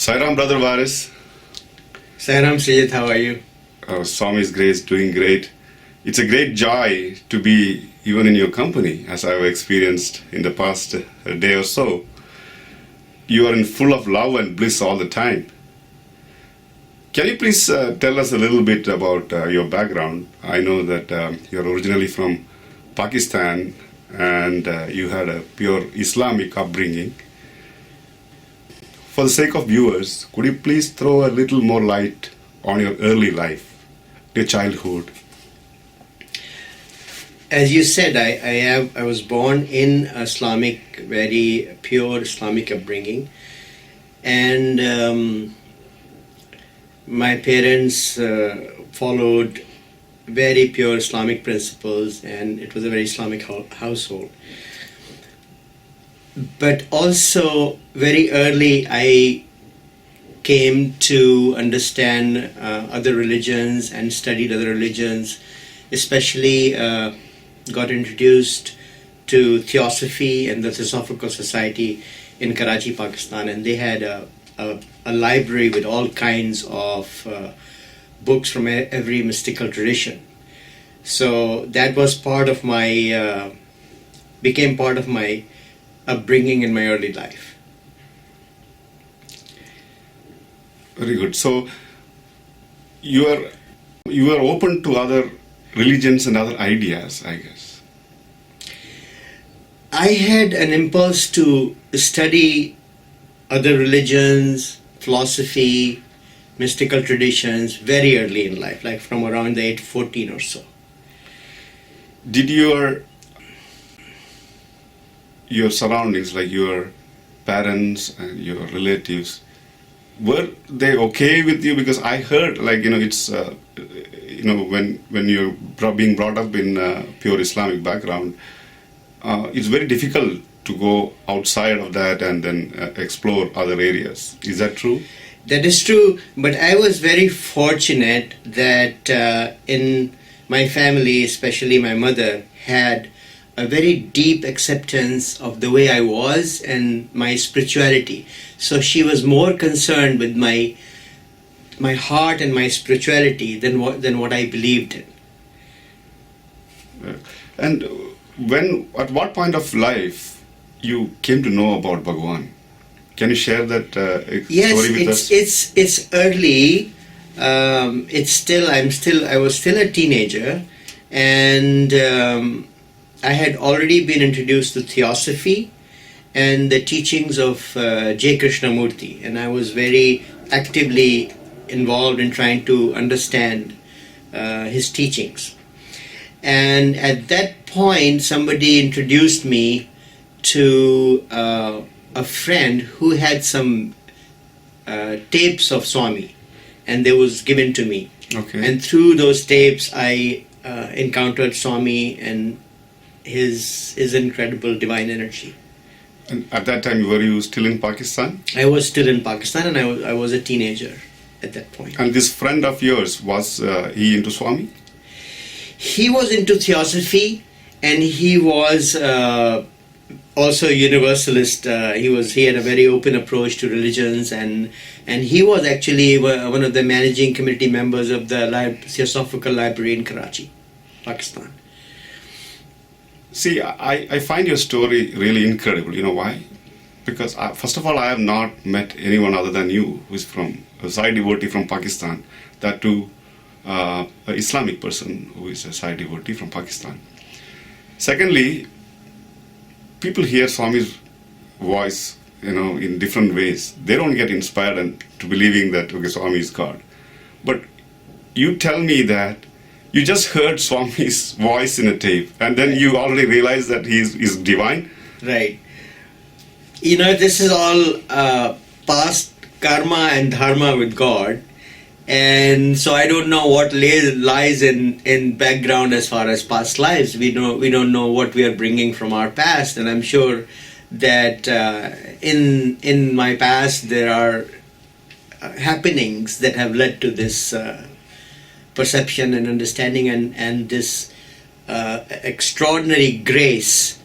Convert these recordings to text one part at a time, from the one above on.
Sairam, Brother Waris. Sairam, Sreejith, how are you? Swami's grace, doing great. It's a great joy to be even in your company, as I've experienced in the past day or so. You are in full of love and bliss all the time. Can you please tell us a little bit about your background? I know that you're originally from Pakistan and you had a pure Islamic upbringing. For the sake of viewers, could you please throw a little more light on your early life, your childhood? As you said, I was born in Islamic, very pure Islamic upbringing, and my parents followed very pure Islamic principles, and it was a very Islamic household. But also very early I came to understand other religions and studied other religions, especially got introduced to Theosophy and the Theosophical Society in Karachi, Pakistan, and they had a library with all kinds of books from every mystical tradition. So that was part of my, became part of my upbringing in my early life. Very good. So you are open to other religions and other ideas, I guess. I had an impulse to study other religions, philosophy, mystical traditions very early in life, like from around the age of 14 or so. Did your surroundings, like your parents and your relatives, were they okay with you? Because I heard, like, it's when you're being brought up in a pure Islamic background, it's very difficult to go outside of that and then explore other areas. Is that true? That is true, but I was very fortunate that in my family, especially my mother, had a very deep acceptance of the way I was and my spirituality. So she was more concerned with my heart and my spirituality than what I believed in. And at what point of life you came to know about Bhagawan? Can you share that story with us? Yes, it's early. I was still a teenager, and I had already been introduced to Theosophy and the teachings of J. Krishnamurti, and I was very actively involved in trying to understand his teachings. And at that point, somebody introduced me to a friend who had some tapes of Swami, and they was given to me. Okay. And through those tapes, I encountered Swami and his incredible divine energy. And at that time, were you still in Pakistan? I was still in Pakistan, and I was a teenager at that point. And this friend of yours, was he into Swami? He was into Theosophy, and he was also a universalist. He had a very open approach to religions, and he was actually one of the managing committee members of the Theosophical Library in Karachi, Pakistan. See, I find your story really incredible. You know why? Because first of all, I have not met anyone other than you who is from a Sai devotee from Pakistan, that too an Islamic person who is a Sai devotee from Pakistan. Secondly, people hear Swami's voice in different ways, they don't get inspired and to believing that, okay, Swami is God. But you tell me that you just heard Swami's voice in a tape, and then you already realize that he is divine? Right. This is all past karma and dharma with God. And so I don't know what lies in background as far as past lives. We don't know what we are bringing from our past, and I'm sure that in my past there are happenings that have led to this perception and understanding and this extraordinary grace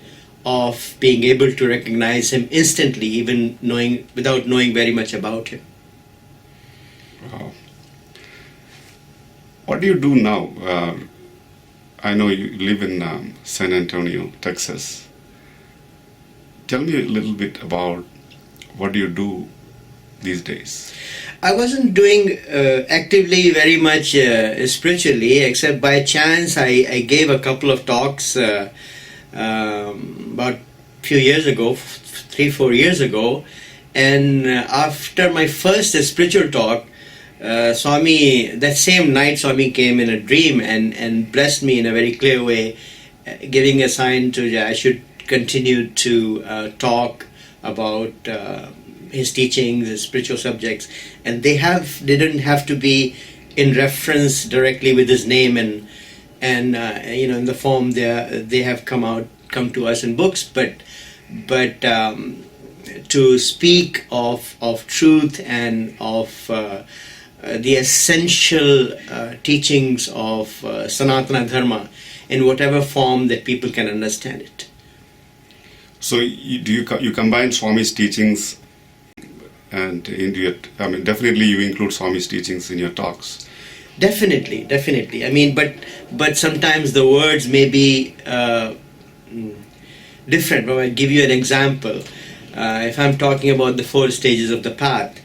of being able to recognize him instantly, even without knowing very much about him. Wow. What do you do now? I know you live in San Antonio, Texas. Tell me a little bit about what do you do these days? I wasn't doing actively very much spiritually, except by chance I gave a couple of talks about a few years ago, 3-4 years ago, and after my first spiritual talk, Swami, that same night Swami came in a dream and blessed me in a very clear way, giving a sign to I should continue to talk about his teachings, his spiritual subjects, and they didn't have to be in reference directly with his name and in the form they have come to us in books, but to speak of truth and of the essential teachings of Sanatana Dharma in whatever form that people can understand it. So you combine Swami's teachings and definitely you include Swami's teachings in your talks. Definitely. I mean, but sometimes the words may be different. But I'll give you an example. If I'm talking about the 4 stages of the path,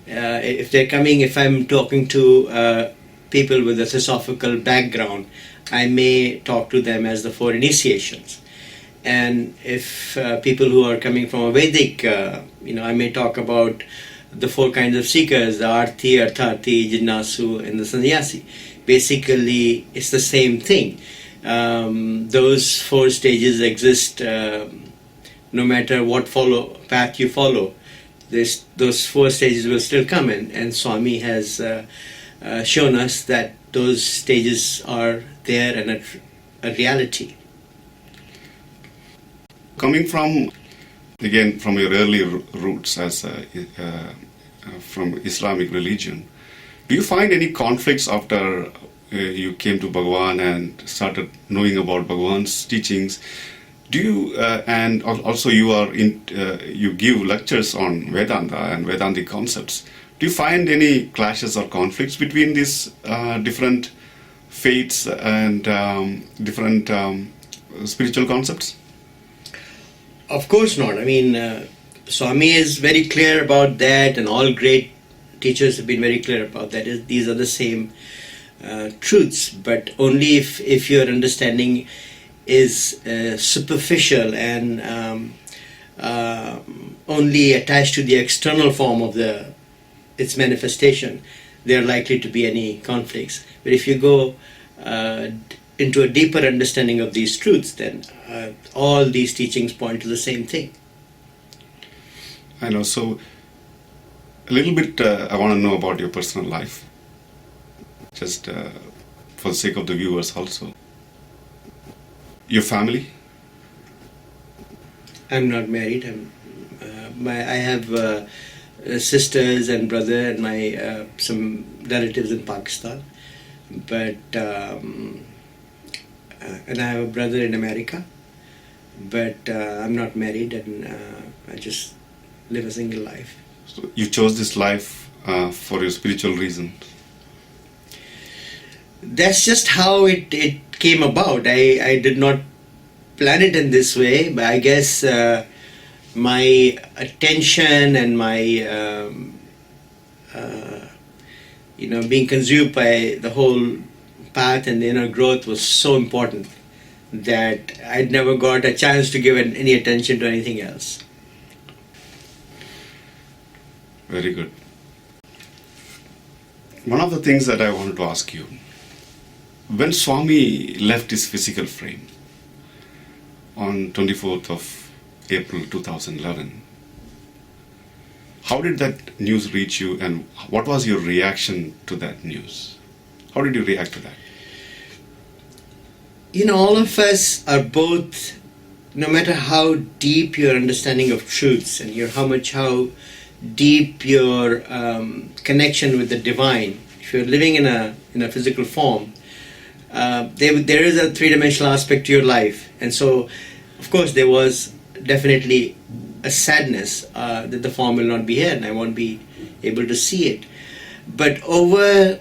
if I'm talking to people with a theosophical background, I may talk to them as the 4 initiations. And if people who are coming from a Vedic, I may talk about the 4 kinds of seekers, the Arthi, Arthati, Jinnasu, and the Sannyasi. Basically, it's the same thing. Those 4 stages exist no matter what path you follow. Those 4 stages will still come in, and Swami has shown us that those stages are there and a reality. Coming from your early roots as from Islamic religion, do you find any conflicts after you came to Bhagawan and started knowing about Bhagawan's teachings? Do you and also you give lectures on Vedanta and Vedantic concepts? Do you find any clashes or conflicts between these different faiths and different spiritual concepts? Of course not. I mean, Swami is very clear about that, and all great teachers have been very clear about that. These are the same truths, but only if your understanding is superficial and only attached to the external form of its manifestation, there are likely to be any conflicts. But if you go into a deeper understanding of these truths, then all these teachings point to the same thing. I know. So, a little bit I want to know about your personal life, just for the sake of the viewers also. Your family? I'm not married. I have sisters and brother and my some relatives in Pakistan, but and I have a brother in America, but I'm not married, and I just live a single life. So you chose this life for your spiritual reasons? That's just how it came about. I did not plan it in this way, but I guess my attention and my being consumed by the whole path and the inner growth was so important that I'd never got a chance to give any attention to anything else. Very good. One of the things that I wanted to ask you, when Swami left his physical frame on 24th of April 2011, how did that news reach you, and what was your reaction to that news? How did you react to that? All of us are both, no matter how deep your understanding of truths and how deep your connection with the divine, if you're living in a physical form, there is a three-dimensional aspect to your life. And so, of course, there was definitely a sadness that the form will not be here and I won't be able to see it. But over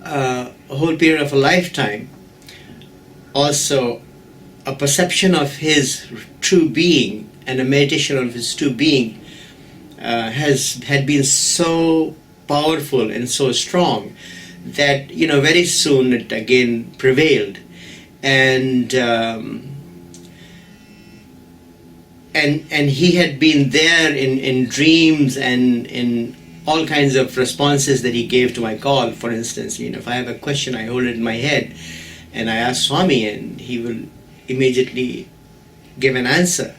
a whole period of a lifetime, also a perception of his true being and a meditation on his true being had been so powerful and so strong that very soon it again prevailed, and he had been there in dreams and in all kinds of responses that he gave to my call. For instance, if I have a question, I hold it in my head and I ask Swami, and he will immediately give an answer.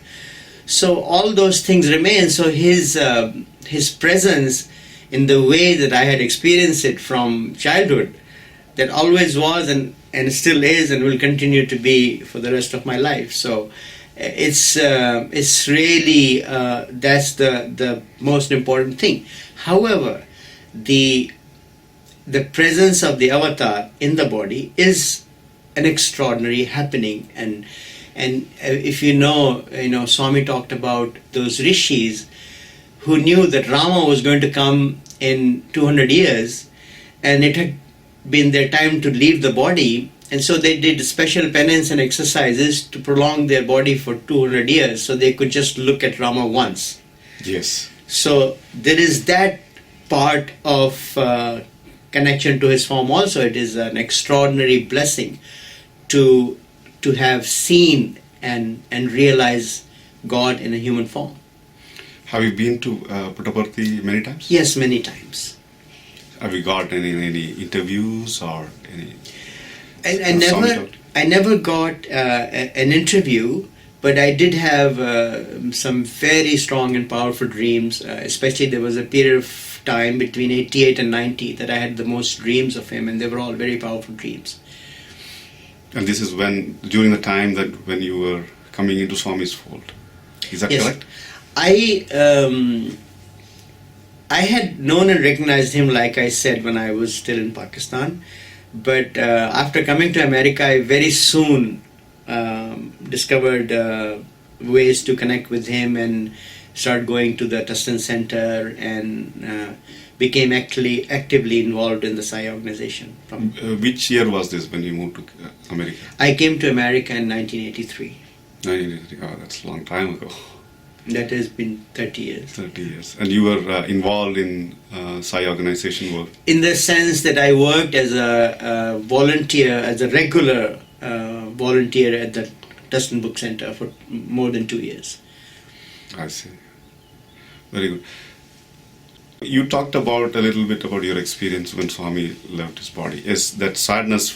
So all those things remain. So his presence, in the way that I had experienced it from childhood, that always was and still is and will continue to be for the rest of my life. So it's really that's the most important thing. However, the presence of the avatar in the body is an extraordinary happening, and if Swami talked about those rishis who knew that Rama was going to come in 200 years, and it had been their time to leave the body, and so they did special penance and exercises to prolong their body for 200 years so they could just look at Rama once. Yes. So there is that part of connection to his form also. It is an extraordinary blessing to have seen and realize God in a human form. Have you been to Puttaparthi many times? Yes, many times. Have you got any interviews or any? I never got an interview, but I did have some very strong and powerful dreams. Especially there was a period of time between 88 and 90 that I had the most dreams of him, and they were all very powerful dreams. And this is during the time when you were coming into Swami's fold. Is that correct? I had known and recognized him, like I said, when I was still in Pakistan. But after coming to America, I very soon discovered ways to connect with him and started going to the Tustin Center and became actually actively involved in the Sai Organization. Which year was this when you moved to America? I came to America in 1983. 1983, oh, that's a long time ago. That has been 30 years. 30 years. And you were involved in Sai Organization work? In the sense that I worked as a volunteer, as a regular volunteer at the Tustin Book Center for more than 2 years. I see. Very good. You talked a little bit about your experience when Swami left his body. Is that sadness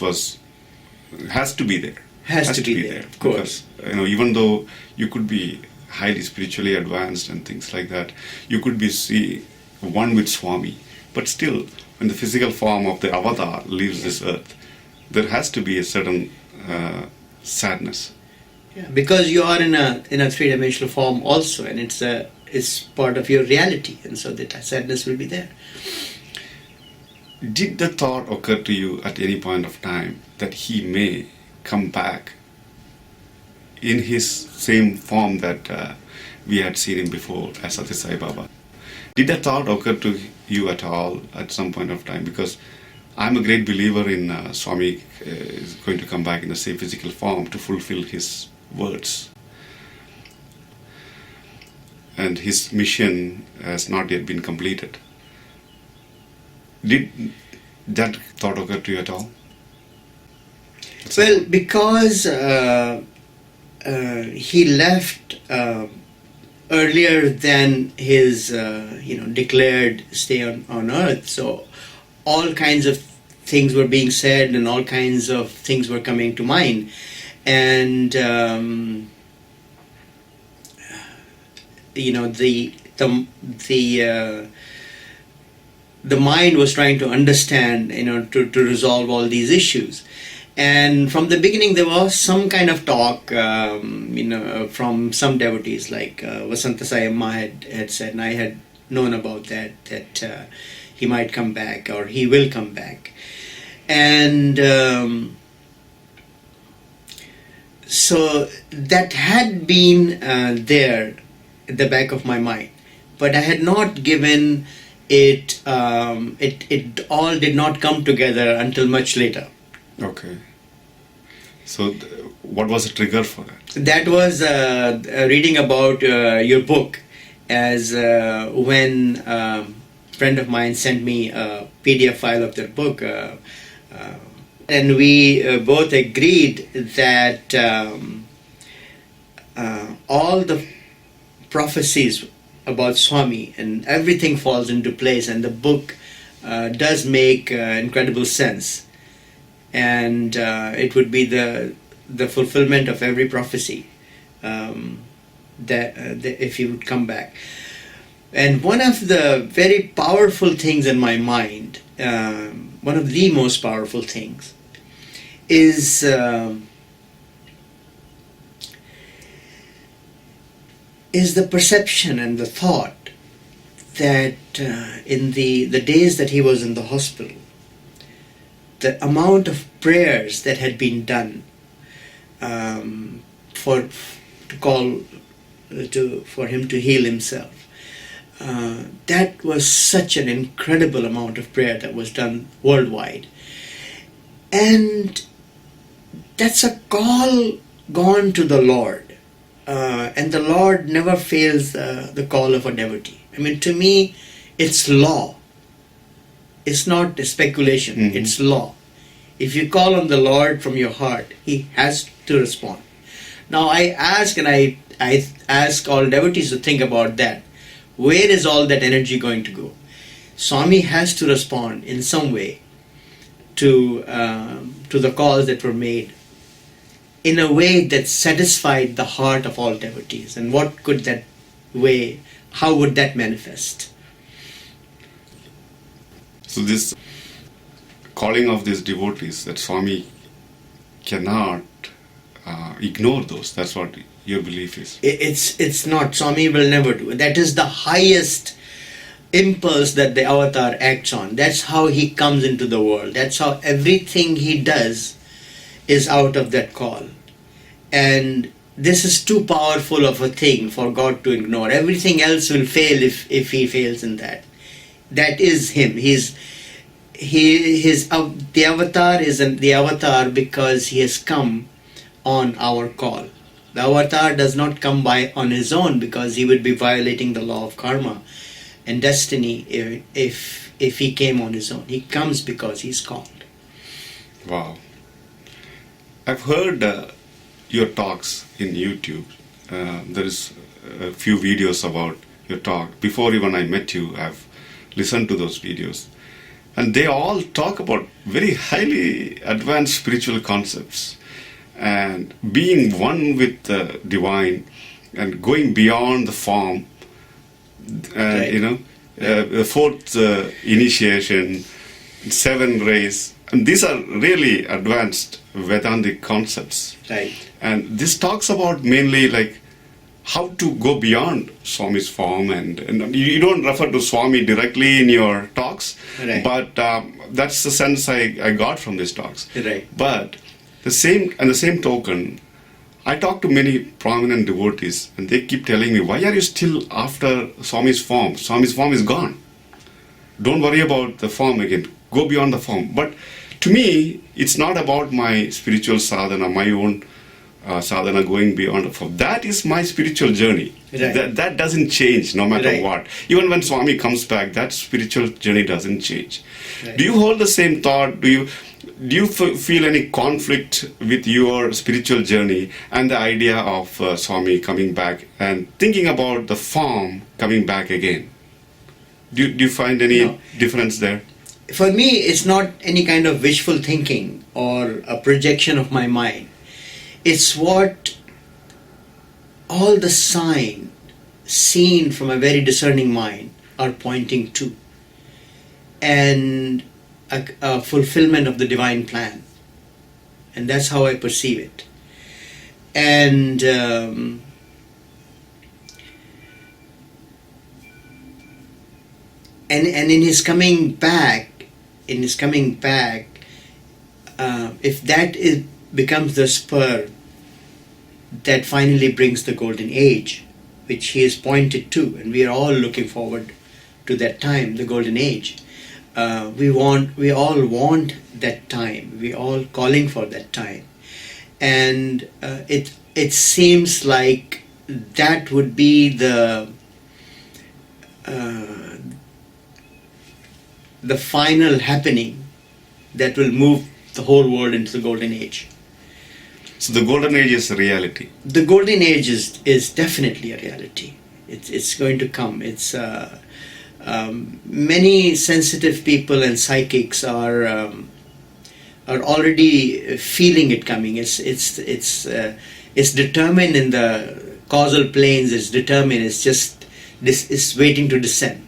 has to be there? Has to be there, of course. Because, even though you could be highly spiritually advanced and things like that, you could be one with Swami, but still, when the physical form of the avatar leaves this earth, there has to be a certain sadness. Yeah, because you are in a three-dimensional form also, and it's part of your reality, and so that sadness will be there. Did the thought occur to you at any point of time that he may come back in his same form that we had seen him before as Sathya Sai Baba? Did that thought occur to you at all at some point of time? Because I'm a great believer in Swami is going to come back in the same physical form to fulfill his words. And his mission has not yet been completed. Did that thought occur to you at all? Well, because he left earlier than his declared stay on earth. So all kinds of things were being said and all kinds of things were coming to mind, and the mind was trying to understand, to resolve all these issues. And from the beginning there was some kind of talk, from some devotees, like Sathya Sai had said, and I had known about that he might come back, or he will come back. And so that had been there at the back of my mind, but I had not given it, it all did not come together until much later. Okay. So what was the trigger for that? That was reading about your book, as when a friend of mine sent me a PDF file of their book, and we both agreed that all the prophecies about Swami and everything falls into place, and the book does make incredible sense, and it would be the fulfillment of every prophecy, that if he would come back. And one of the very powerful things in my mind, one of the most powerful things, is the perception and the thought that in the days that he was in the hospital, the amount of prayers that had been done for him to heal himself, that was such an incredible amount of prayer that was done worldwide. And that's a call gone to the Lord. And the Lord never fails the call of a devotee. I mean, to me, it's law. It's not a speculation. Mm-hmm. It's law. If you call on the Lord from your heart, He has to respond. Now, I ask, and I ask all devotees to think about that. Where is all that energy going to go? Swami has to respond in some way to the calls that were made, in a way that satisfied the heart of all devotees. And what could that way, how would that manifest? So this calling of these devotees, that Swami cannot ignore those. That's what your belief is. It's not. Swami will never do it. That is the highest impulse that the avatar acts on. That's how he comes into the world. That's how everything he does is out of that call. And this is too powerful of a thing for God to ignore. Everything else will fail if he fails in that. That is him. The avatar is the avatar because he has come on our call. The avatar does not come by on his own, because he would be violating the law of karma and destiny if he came on his own. He comes because he's called. Wow. I've heard your talks in YouTube. There is a few videos about your talk. Before even I met you, I've listened to those videos. And they all talk about very highly advanced spiritual concepts and being one with the divine and going beyond the form, Right. The fourth initiation, 7 rays. And these are really advanced Vedantic concepts. Right. And this talks about mainly like how to go beyond Swami's form, and you don't refer to Swami directly in your talks, Right. but that's the sense I got from these talks. Right. But the same token, I talk to many prominent devotees, and they keep telling me, why are you still after Swami's form? Swami's form is gone. Don't worry about the form again. Go beyond the form. But to me, it's not about my spiritual sadhana, my own sadhana going beyond the form. That is my spiritual journey. Right. That doesn't change no matter Right. what. Even when Swami comes back, that spiritual journey doesn't change. Right. Do you hold the same thought? do you feel any conflict with your spiritual journey and the idea of Swami coming back and thinking about the form coming back again? Do you find any difference there? For me, it's not any kind of wishful thinking or a projection of my mind. It's what all the signs seen from a very discerning mind are pointing to, and a fulfillment of the divine plan. And that's how I perceive it. And in his coming back, if that becomes the spur that finally brings the golden age, which he has pointed to, and we are all looking forward to that time, the golden age. We all want that time. We all calling for that time, and it seems like that would be the final happening that will move the whole world into the golden age. So the golden age is a reality. The golden age is definitely a reality. It's going to come. It's many sensitive people and psychics are already feeling it coming. It's determined in the causal planes. It's determined. It's waiting to descend.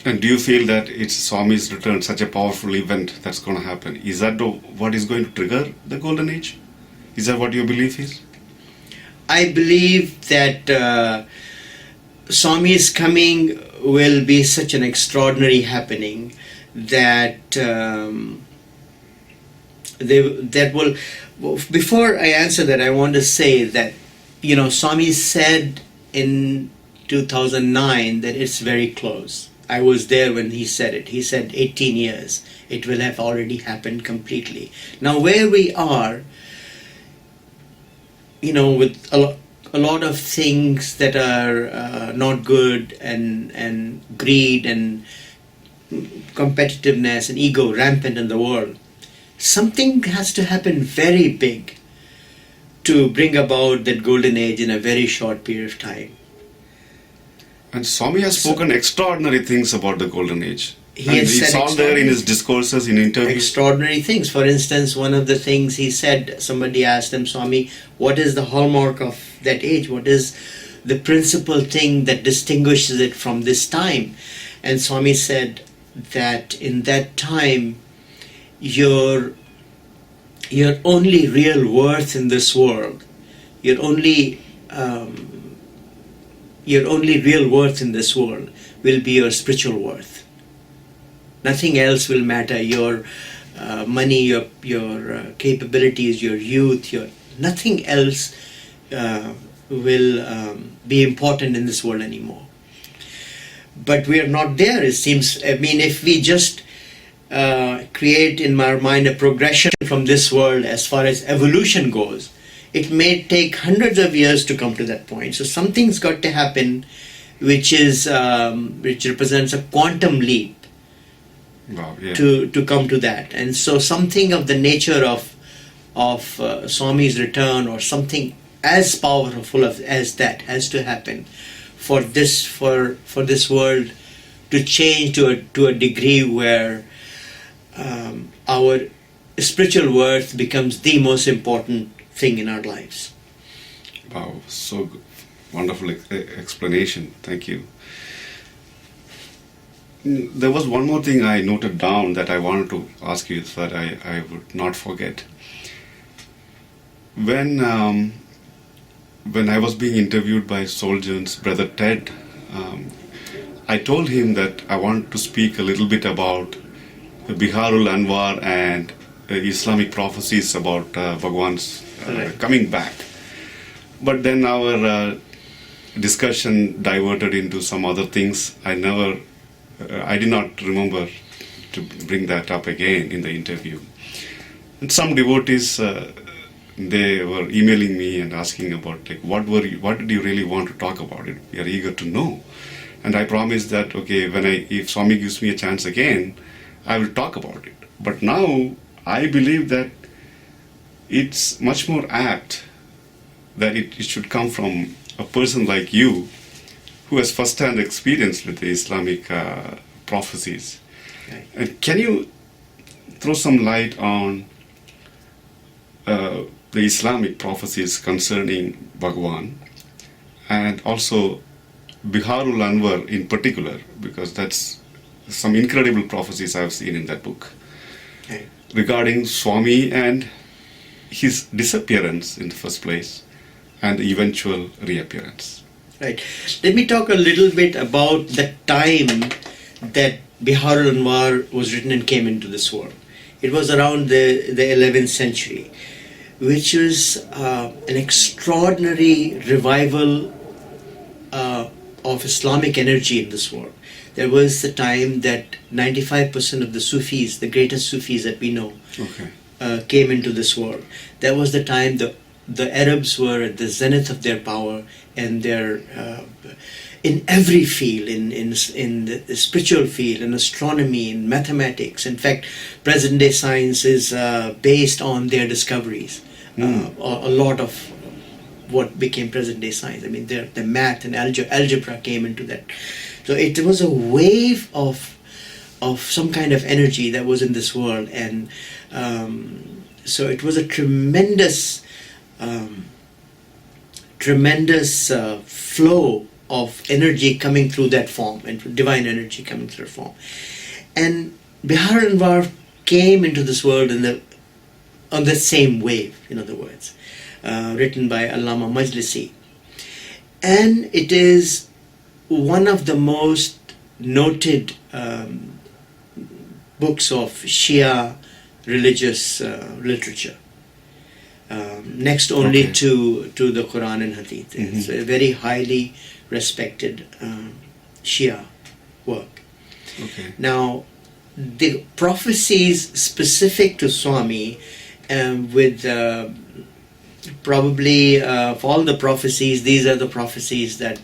And do you feel that it's Swami's return, such a powerful event that's going to happen? Is that what is going to trigger the golden age? Is that what your belief is? I believe that Swami's coming will be such an extraordinary happening that that will. Before I answer that, I want to say that Swami said in 2009 that it's very close. I was there when he said it. He said 18 years. It will have already happened completely. Now where we are, with a lot of things that are not good, and greed and competitiveness and ego rampant in the world, something has to happen very big to bring about that golden age in a very short period of time. And Swami has spoken extraordinary things about the golden age. It's all there in his discourses, in interviews. Extraordinary things. For instance, one of the things he said, somebody asked him, Swami, what is the hallmark of that age? What is the principal thing that distinguishes it from this time? And Swami said that in that time, your only real worth in this world, your only real worth in this world will be your spiritual worth. Nothing else will matter. Your money, your capabilities, your youth, nothing else will be important in this world anymore. But we are not there, it seems. I mean, if we just create in our mind a progression from this world as far as evolution goes, it may take hundreds of years to come to that point. So something's got to happen which represents a quantum leap. Wow, yeah. to come to that. And so something of the nature of Swami's return, or something as powerful as that, has to happen for this world to change to a degree where our spiritual worth becomes the most important thing in our lives. Wow, so good. Wonderful explanation. Thank you. There was one more thing I noted down that I wanted to ask you so that I would not forget. When I was being interviewed by Soul Journ's brother Ted, I told him that I want to speak a little bit about Biharul Anwar and Islamic prophecies about Bhagawan's coming back. But then our discussion diverted into some other things. I did not remember to bring that up again in the interview. And some devotees, they were emailing me and asking about what did you really want to talk about it? We are eager to know. And I promised that if Swami gives me a chance again, I will talk about it. But now I believe that it's much more apt that it should come from a person like you who has first-hand experience with the Islamic prophecies. Right. And can you throw some light on the Islamic prophecies concerning Bhagawan, and also Biharul Anwar in particular, because that's some incredible prophecies I've seen in that book Right. regarding Swami and his disappearance in the first place and the eventual reappearance. Right. Let me talk a little bit about the time that Biharul Anwar was written and came into this world. It was around the 11th century, which was an extraordinary revival of Islamic energy in this world. There was the time that 95% of the Sufis, the greatest Sufis that we know, came into this world. That was the time the Arabs were at the zenith of their power, and their in every field, in the spiritual field, in astronomy, in mathematics. In fact, present day science is based on their discoveries. A lot of what became present day science. I mean, the math and algebra came into that. So it was a wave of some kind of energy that was in this world, and so it was a tremendous flow of energy coming through that form, and divine energy coming through form. And Bihar Anwar came into this world on the same wave, in other words, written by Allama Majlisi. And it is one of the most noted books of Shia religious literature, next only to the Quran and Hadith. It's a very highly respected Shia work. Now, the prophecies specific to Swami, with probably of all the prophecies, these are the prophecies that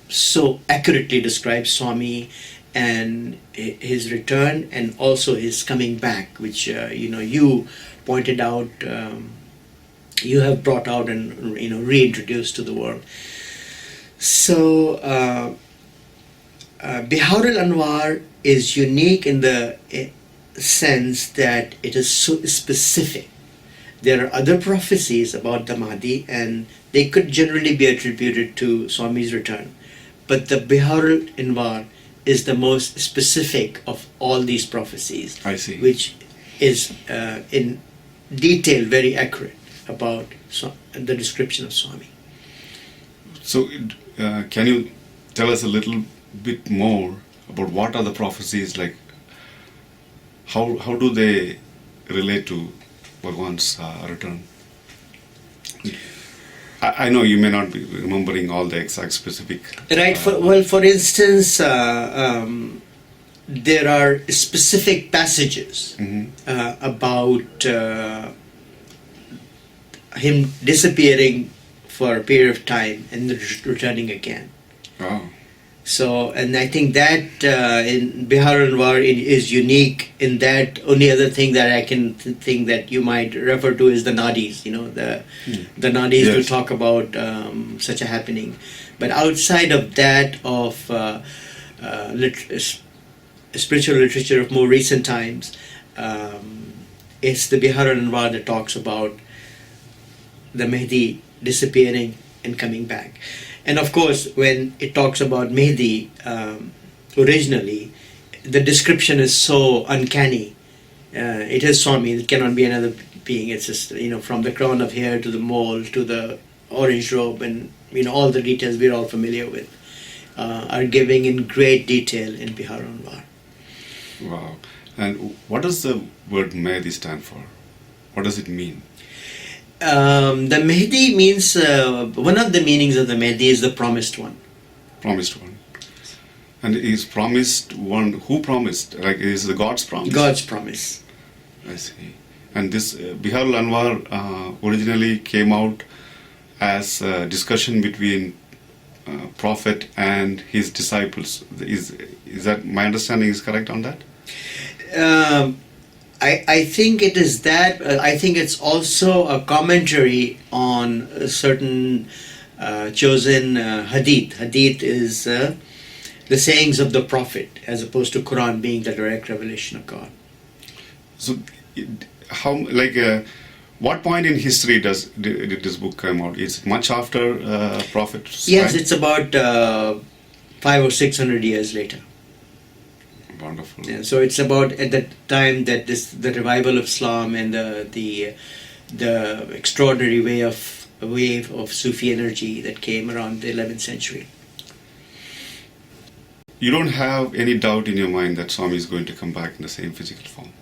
so accurately describe Swami and his return, and also his coming back, which you pointed out, you have brought out and reintroduced to the world. So Biharul Anwar is unique in the sense that it is so specific. There are other prophecies about the Mahdi, and they could generally be attributed to Swami's return, but the Biharul Anwar is the most specific of all these prophecies. I see. Which is in detail very accurate about the description of Swami. So can you tell us a little bit more about what are the prophecies, like how do they relate to Bhagawan's return? I know you may not be remembering all the exact specific. Right. For instance, there are specific passages about him disappearing for a period of time and returning again. Oh. So, and I think that in Bihar Anwar is unique in that. Only other thing that I can think that you might refer to is the nadis, the nadis Yes. to talk about such a happening. But outside of that, of spiritual literature of more recent times, it's the Bihar Anwar that talks about the Mahdi disappearing and coming back. And of course, when it talks about Mahdi, originally, the description is so uncanny. It is Swami, it cannot be another being. It's just, from the crown of hair to the mole to the orange robe, and, all the details we're all familiar with, are giving in great detail in Bihar Anwar. Wow. And what does the word Mahdi stand for? What does it mean? The Mahdi means, one of the meanings of the Mahdi is the promised one. Promised one. And is promised one, who promised? Like, is the God's promise? God's promise. I see. And this Biharul Anwar originally came out as a discussion between prophet and his disciples. Is that my understanding is correct on that? I think it is that. I think it's also a commentary on a certain chosen hadith. Hadith is the sayings of the prophet, as opposed to Quran being the direct revelation of God. So, what point in history did this book come out? Is it much after Prophet's Yes, time? it's about 500 or 600 years later. Wonderful. Yeah, so it's about at the time that the revival of Islam and the extraordinary wave of Sufi energy that came around the 11th century. You don't have any doubt in your mind that Swami is going to come back in the same physical form?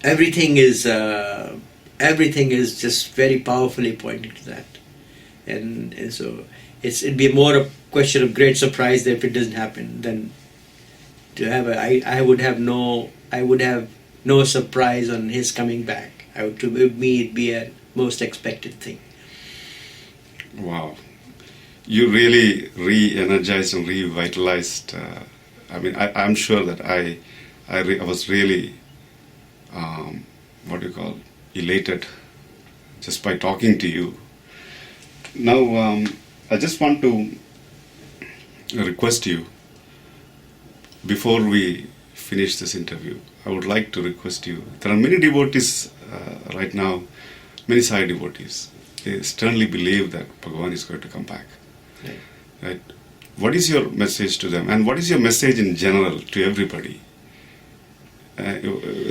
Everything is just very powerfully pointing to that, and so it'd be more a question of great surprise that if it doesn't happen than to have I would have no surprise on his coming back. To me it'd be a most expected thing. Wow. You really re-energized and revitalized. I'm sure that I was really, elated just by talking to you. Now, I just want to request you, before we finish this interview, I would like to request you. There are many devotees right now, many Sai devotees. They sternly believe that Bhagawan is going to come back. Right? What is your message to them, and what is your message in general to everybody,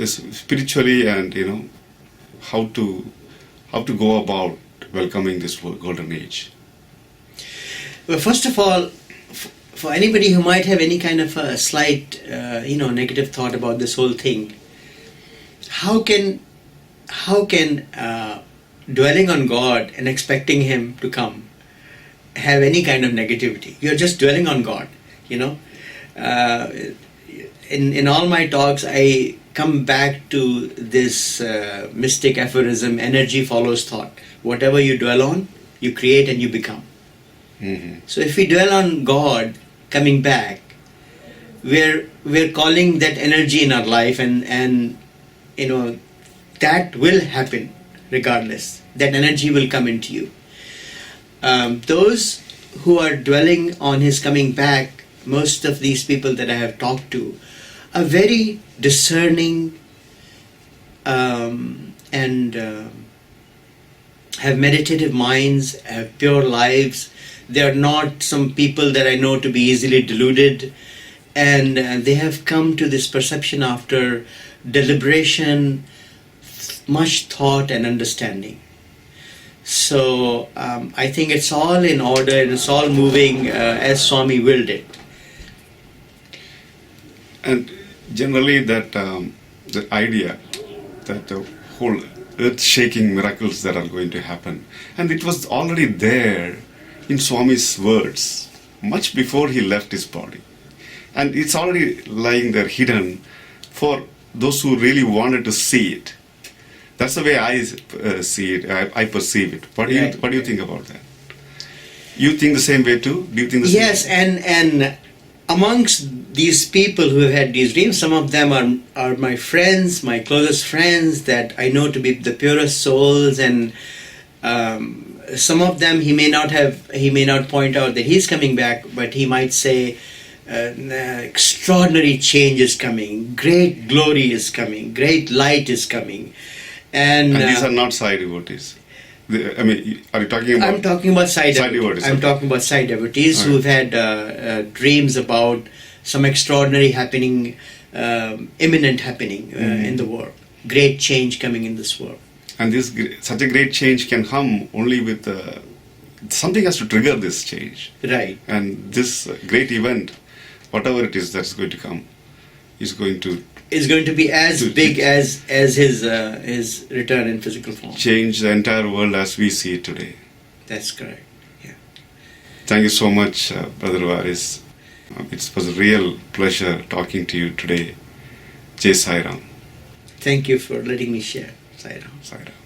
spiritually, and how to go about welcoming this golden age? Well, first of all, for anybody who might have any kind of a slight, negative thought about this whole thing, how can dwelling on God and expecting Him to come have any kind of negativity? You're just dwelling on God, In all my talks, I come back to this mystic aphorism: energy follows thought. Whatever you dwell on, you create and you become. Mm-hmm. So if we dwell on God coming back, we're calling that energy in our life, and that will happen regardless. That energy will come into you. Those who are dwelling on His coming back, most of these people that I have talked to are very discerning and have meditative minds, have pure lives. They are not some people that I know to be easily deluded, and they have come to this perception after deliberation, much thought and understanding. So I think it's all in order and it's all moving as Swami willed it. And generally that the idea that the whole earth-shaking miracles that are going to happen, and it was already there in Swami's words much before he left his body, and it's already lying there hidden for those who really wanted to see it. That's the way I see it. I perceive it. What do you think about that? You think the same way too? Do you think the same? Yes, and amongst these people who have had these dreams, some of them are my friends, my closest friends that I know to be the purest souls, and some of them he may not point out that he's coming back, but he might say extraordinary change is coming, great glory is coming, great light is coming. And these are not Sai devotees. Are you talking about? I'm talking about Sai devotees. I'm talking about Sai devotees who've had dreams about some extraordinary happening, imminent happening in the world. Great change coming in this world. And such a great change can come only with something has to trigger this change. Right. And this great event, whatever it is that's going to come, is going to be as big as his return in physical form. Change the entire world as we see it today. That's correct. Yeah. Thank you so much, Brother Waris. It was a real pleasure talking to you today. Jai Sai Ram. Thank you for letting me share. Sai Ram. Sai Ram.